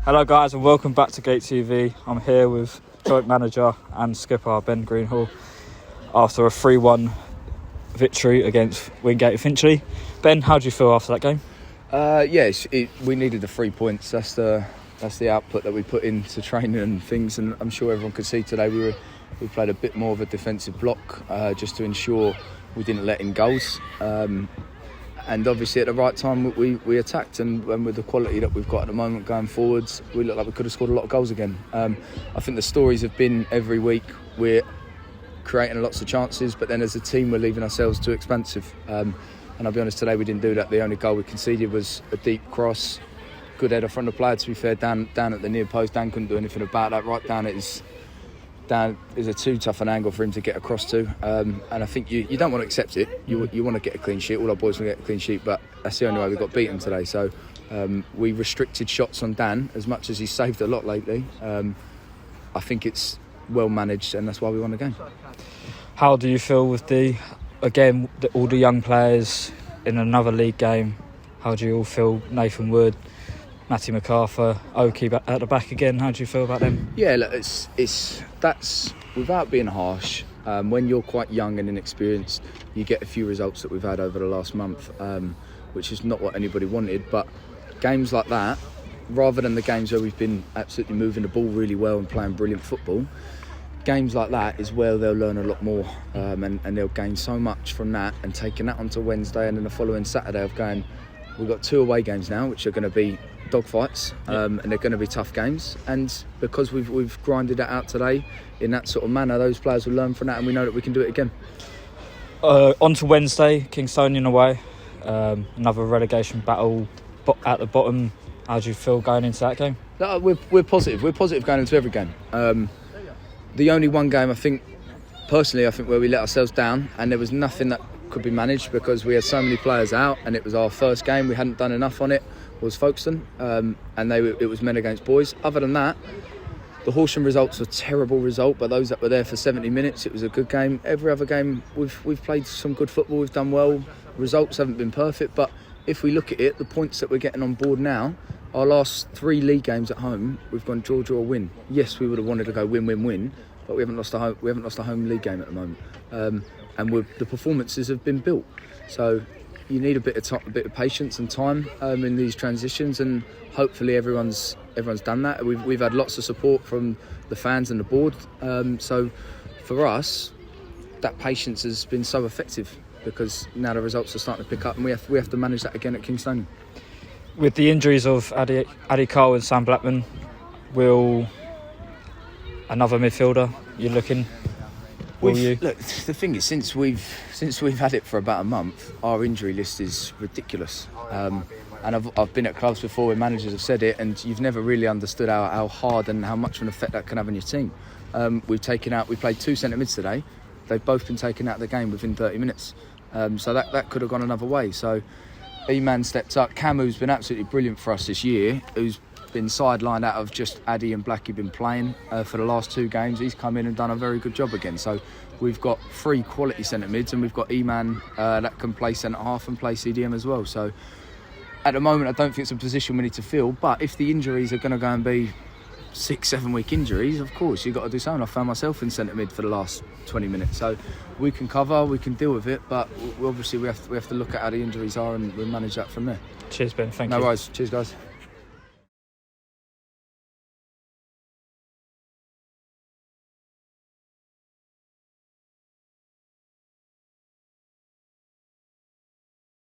Hello guys and welcome back to GateTV. I'm here with joint manager and skipper Ben Greenhalgh after a 3-1 victory against Wingate Finchley. Ben, how do you feel after that game? Yes, we needed the 3 points. That's the output that we put into training and things, and I'm sure everyone could see today we played a bit more of a defensive block just to ensure we didn't let in goals. And obviously at the right time we attacked, and with the quality that we've got at the moment going forwards, we look like we could have scored a lot of goals again. I think the stories have been every week we're creating lots of chances, but then as a team we're leaving ourselves too expansive. And I'll be honest, today we didn't do that. The only goal we conceded was a deep cross, good header from the player, to be fair, down at the near post. Dan couldn't do anything about that. Right down, it is a too tough an angle for him to get across to, and I think you don't want to accept it. You want to get a clean sheet. All our boys want to get a clean sheet, but that's the only way we got beaten today. So we restricted shots on Dan as much as he's saved a lot lately. I think it's well managed, and that's why we won the game. How do you feel with all the young players in another league game? How do you all feel? Nathan Wood, Matty MacArthur, Oki at the back again. How do you feel about them? Yeah, look, that's without being harsh. When you're quite young and inexperienced, you get a few results that we've had over the last month, which is not what anybody wanted. But games like that, rather than the games where we've been absolutely moving the ball really well and playing brilliant football, games like that is where they'll learn a lot more, and they'll gain so much from that. And taking that onto Wednesday and then the following Saturday of going, we've got 2 away games now, which are going to be dogfights, and they're going to be tough games, and because we've grinded that out today in that sort of manner, those players will learn from that, and we know that we can do it again. On to Wednesday, Kingstonian away, another relegation battle at the bottom. How do you feel going into that game? No, we're positive going into every game. The only one game I think where we let ourselves down, and there was nothing that could be managed because we had so many players out, and it was our first game, we hadn't done enough on it, was Folkestone, and it was men against boys. Other than that, the Horsham results were a terrible result, but those that were there for 70 minutes, it was a good game. Every other game we've played some good football, we've done well. Results haven't been perfect, but if we look at it, the points that we're getting on board now, our last 3 league games at home, we've gone draw, win. Yes, we would have wanted to go win, but we haven't lost a home league game at the moment, and the performances have been built. So you need a bit of patience and time in these transitions, and hopefully everyone's done that. We've had lots of support from the fans and the board. So for us, that patience has been so effective because now the results are starting to pick up, and we have to manage that again at Kingstonian. With the injuries of Addy Carl and Sam Blackman, will another midfielder you're looking? Look, the thing is, since we've had it for about a month, our injury list is ridiculous. And I've been at clubs before where managers have said it, and you've never really understood how hard and how much of an effect that can have on your team. We played 2 centre mids today. They've both been taken out of the game within 30 minutes. So that could have gone another way. So E-Man stepped up. Camu's been absolutely brilliant for us this year, who's been sidelined out of just Addy and Blackie been playing for the last 2 games. He's come in and done a very good job again. So we've got 3 quality centre mids, and we've got E-Man that can play centre half and play CDM as well. So at the moment I don't think it's a position we need to fill, but if the injuries are going to go and be 6-7 week injuries, of course you've got to do something. I found myself in centre mid for the last 20 minutes, so we can cover, we can deal with it, but obviously we have to look at how the injuries are, and we'll manage that from there. Cheers Ben, thank you. No worries, cheers guys.